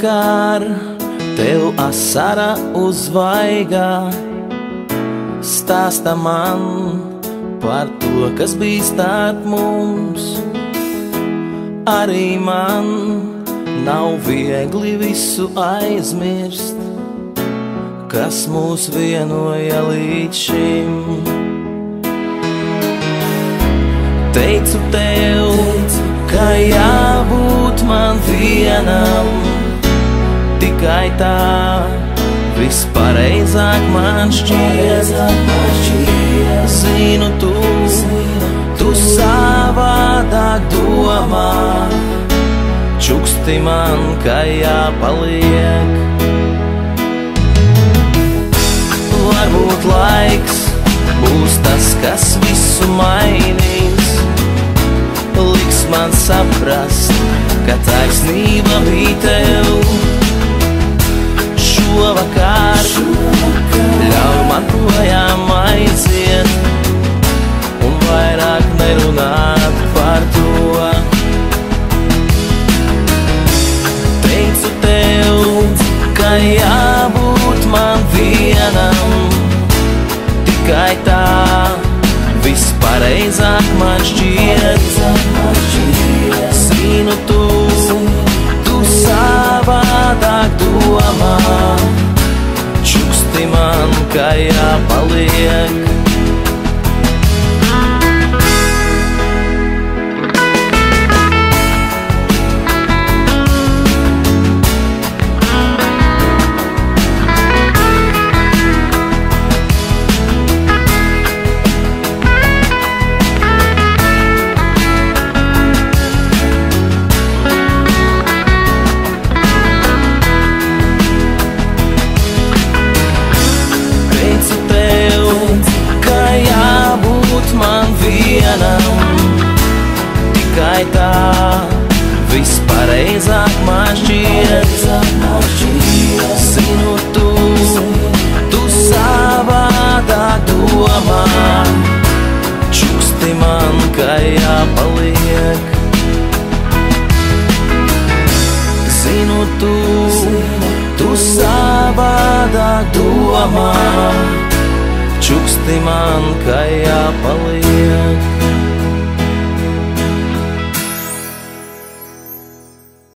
Šovakar tev asara uzvaigā, stāsta man par to, kas bija starp mums. Arī man nav viegli visu aizmirst, kas mūs vienoja līdz šim. Teicu tev, ka jābūt man vienam, tikai tā vispareizāk man šķiet. Zinu, tu savādāk domā, čuksti man, ka jāpaliek. Varbūt laiks būs tas, kas visu mainīs, liks man saprast, ka taisnība bija tev. Šovakar ļauj man projām aiziet un vairāk nerunāt par to. Teicu tev, ka jābūt man vienam, tikai tā vispareizāk man šķiet. Zinu, tu savādāk domā, čuksti man, ka jāpaliek. Man vienam, tikai tā vispareizāk man šķiet. Zinu, tu savādāk domā, čuksti man, ka jāpaliek. Zinu, tu savādāk domā, čuksti man, ka jāpaliek.